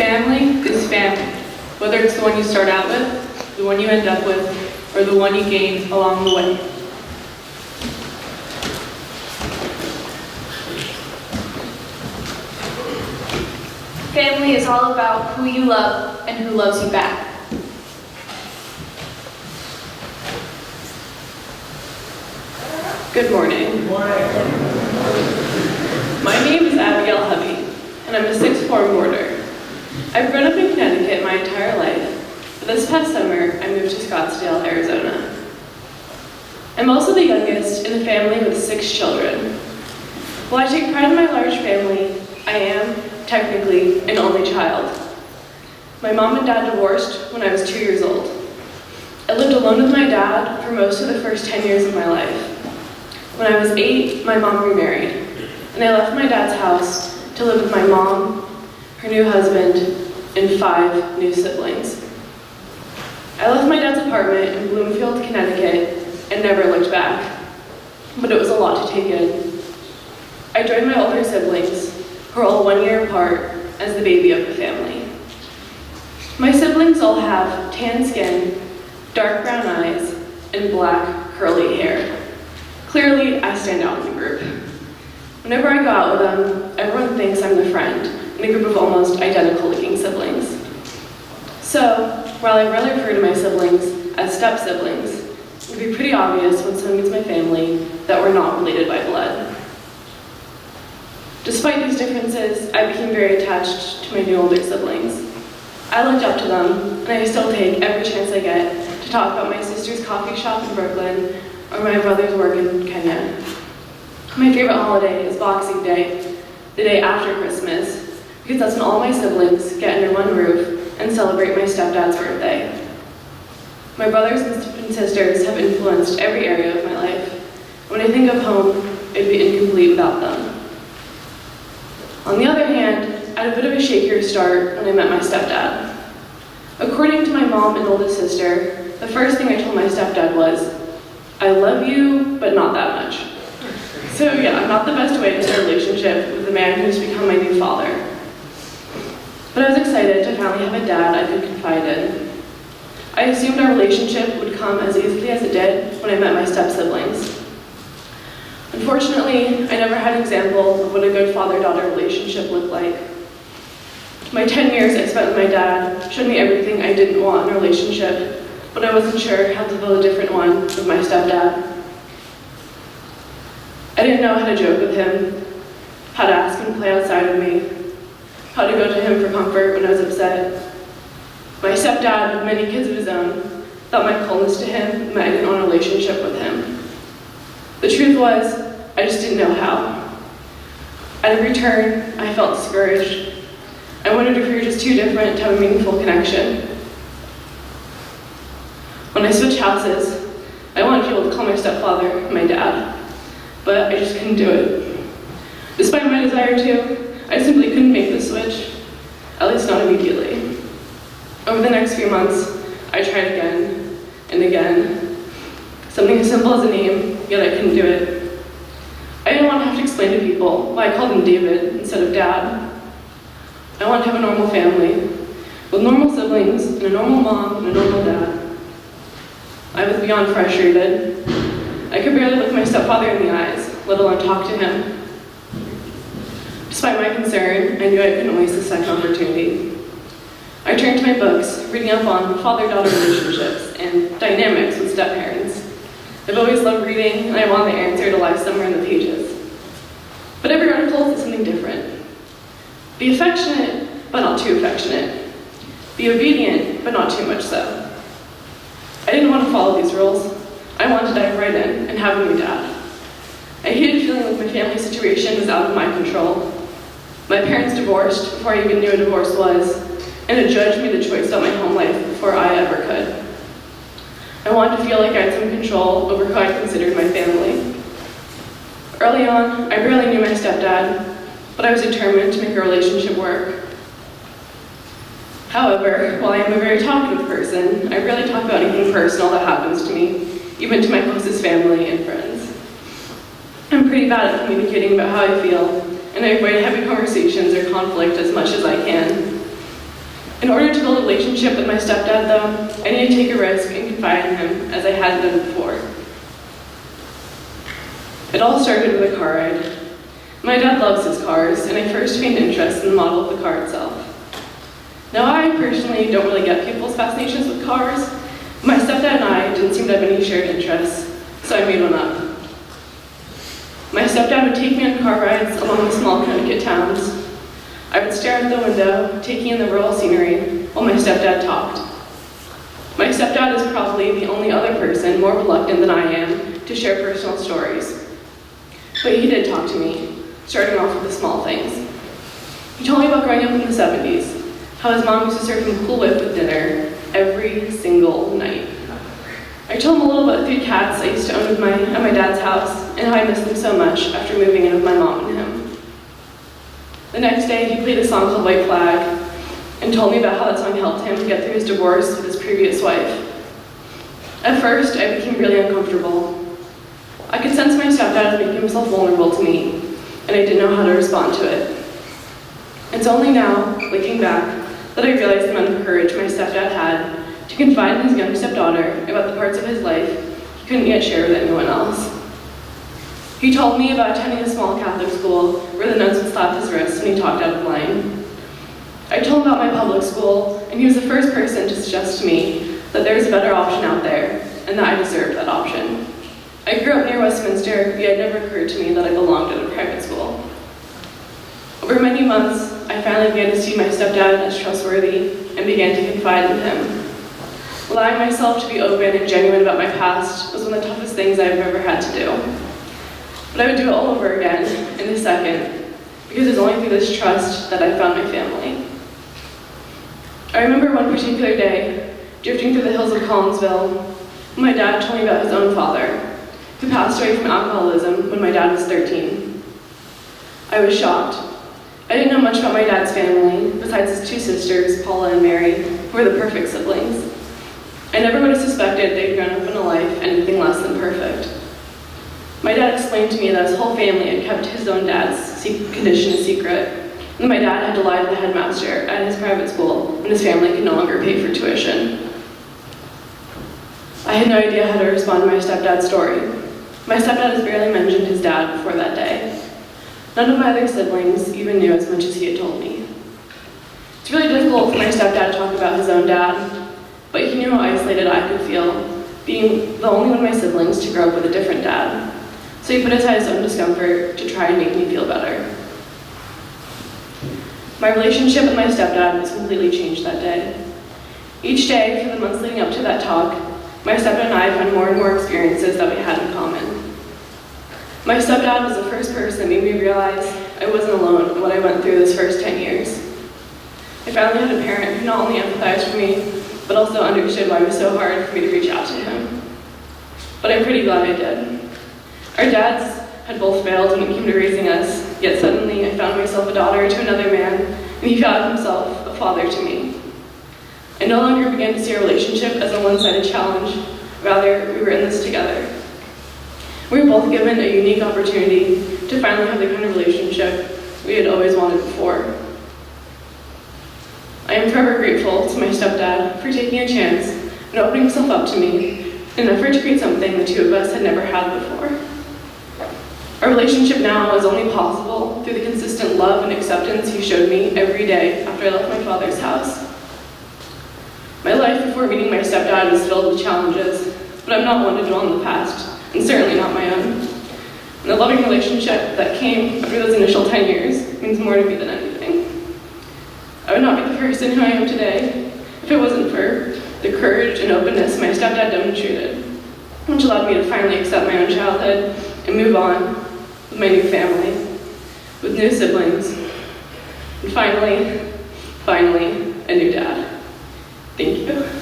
family is family, whether it's the one you start out with, the one you end up with, or the one you gain along the way. Family is all about who you love and who loves you back. Good morning. Good morning. My name is Abigayle Hovey, and I'm a sixth form boarder. I've grown up in Connecticut my entire life, but this past summer I moved to Scottsdale, Arizona. I'm also the youngest in a family with 6 children. While I take pride in my large family, I am, technically, an only child. My mom and dad divorced when I was 2 years old. I lived alone with my dad for most of the first 10 years of my life. When I was 8, my mom remarried, and I left my dad's house to live with my mom, her new husband, and 5 new siblings. I left my dad's apartment in Bloomfield, Connecticut, and never looked back, but it was a lot to take in. I joined my older siblings, who are all 1 year apart, as the baby of the family. My siblings all have tan skin, dark brown eyes, and black curly hair. Clearly, I stand out in the group. Whenever I go out with them, everyone thinks I'm the friend in a group of almost identical-looking siblings. So, while I rarely refer to my siblings as step-siblings, it would be pretty obvious when someone meets my family that we're not related by blood. Despite these differences, I became very attached to my new older siblings. I looked up to them, and I still take every chance I get to talk about my sister's coffee shop in Brooklyn or my brother's work in Kenya. My favorite holiday is Boxing Day, the day after Christmas, because that's when all my siblings get under one roof and celebrate my stepdad's birthday. My brothers and sisters have influenced every area of my life. When I think of home, it'd be incomplete without them. On the other hand, I had a bit of a shakier start when I met my stepdad. According to my mom and oldest sister, the first thing I told my stepdad was, "I love you, but not that much." So yeah, not the best way to start a relationship with the man who's become my new father. But I was excited to finally have a dad I could confide in. I assumed our relationship would come as easily as it did when I met my step-siblings. Unfortunately, I never had an example of what a good father-daughter relationship looked like. My 10 years I spent with my dad showed me everything I didn't want in a relationship, but I wasn't sure how to build a different one with my stepdad. I didn't know how to joke with him, how to ask him to play outside with me, how to go to him for comfort when I was upset. My stepdad, with many kids of his own, thought my coldness to him meant I didn't want a relationship with him. The truth was, I just didn't know how. At every turn, I felt discouraged. I wondered if we were just too different to have a meaningful connection. When I switched houses, I wanted people to call my stepfather my dad, but I just couldn't do it. Despite my desire to, I simply couldn't make the switch, at least not immediately. Over the next few months, I tried again and again. Something as simple as a name, yet I couldn't do it. I didn't want to have to explain to people why I called him David instead of Dad. I wanted to have a normal family, with normal siblings, and a normal mom, and a normal dad. I was beyond frustrated. I could barely look my stepfather in the eyes, let alone talk to him. Despite my concern, I knew I couldn't waste this second opportunity. I turned to my books, reading up on father-daughter relationships and dynamics with step-parents. I've always loved reading, and I want the answer to lie somewhere in the pages. But every article is something different. Be affectionate, but not too affectionate. Be obedient, but not too much so. I didn't want to follow these rules. I wanted to dive right in and have a new dad. I hated feeling like my family situation was out of my control. My parents divorced before I even knew what a divorce was, and it judged me the choice about my home life before I ever could. I wanted to feel like I had some control over who I considered my family. Early on, I barely knew my stepdad, but I was determined to make a relationship work. However, while I am a very talkative person, I rarely talk about anything personal that happens to me, even to my closest family and friends. I'm pretty bad at communicating about how I feel, and I avoid heavy conversations or conflict as much as I can. In order to build a relationship with my stepdad, though, I needed to take a risk and confide in him as I hadn't done before. It all started with a car ride. My dad loves his cars, and I first gained interest in the model of the car itself. Now, I personally don't really get people's fascinations with cars. My stepdad and I didn't seem to have any shared interests, so I made one up. My stepdad would take me on car rides along the small Connecticut towns. I would stare out the window, taking in the rural scenery, while my stepdad talked. My stepdad is probably the only other person more reluctant than I am to share personal stories. But he did talk to me, starting off with the small things. He told me about growing up in the 70s, how his mom used to serve him Cool Whip with dinner every single night. I told him a little about the 3 cats I used to own at my dad's house, and how I missed them so much after moving in with my mom and him. The next day, he played a song called White Flag, and told me about how that song helped him get through his divorce with his previous wife. At first, I became really uncomfortable. I could sense my stepdad was making himself vulnerable to me, and I didn't know how to respond to it. It's only now, looking back, that I realized the amount of courage my stepdad had to confide in his young stepdaughter about the parts of his life he couldn't yet share with anyone else. He told me about attending a small Catholic school where the nuns would slap his wrist when he talked out of line. I told him about my public school, and he was the first person to suggest to me that there was a better option out there, and that I deserved that option. I grew up near Westminster, yet it never occurred to me that I belonged at a private school. Over many months, I finally began to see my stepdad as trustworthy and began to confide in him. Allowing myself to be open and genuine about my past was one of the toughest things I've ever had to do. But I would do it all over again in a second, because it's only through this trust that I found my family. I remember one particular day, drifting through the hills of Collinsville, when my dad told me about his own father, who passed away from alcoholism when my dad was 13. I was shocked. I didn't know much about my dad's family, besides his 2 sisters, Paula and Mary, who were the perfect siblings. I never would have suspected they'd grown up in a life anything less than perfect. My dad explained to me that his whole family had kept his own dad's condition a secret, and that my dad had to lie to the headmaster at his private school when his family could no longer pay for tuition. I had no idea how to respond to my stepdad's story. My stepdad has barely mentioned his dad before that day. None of my other siblings even knew as much as he had told me. It's really difficult for my stepdad to talk about his own dad, but he knew how isolated I could feel, being the only one of my siblings to grow up with a different dad. So he put aside his own discomfort to try and make me feel better. My relationship with my stepdad was completely changed that day. Each day, for the months leading up to that talk, my stepdad and I found more and more experiences that we had in common. My stepdad was the first person that made me realize I wasn't alone in what I went through those first 10 years. I finally had a parent who not only empathized with me, but also understood why it was so hard for me to reach out to him. But I'm pretty glad I did. Our dads had both failed when it came to raising us, yet suddenly I found myself a daughter to another man, and he found himself a father to me. I no longer began to see our relationship as a one-sided challenge, rather, we were in this together. We were both given a unique opportunity to finally have the kind of relationship we had always wanted before. I am forever grateful to my stepdad for taking a chance and opening himself up to me in an effort to create something the 2 of us had never had before. Our relationship now is only possible through the consistent love and acceptance he showed me every day after I left my father's house. My life before meeting my stepdad was filled with challenges, but I'm not one to dwell on the past, and certainly not my own. And the loving relationship that came after those initial 10 years means more to me than anything. I would not be the person who I am today if it wasn't for the courage and openness my stepdad demonstrated, which allowed me to finally accept my own childhood and move on with my new family, with new siblings, and finally, a new dad. Thank you.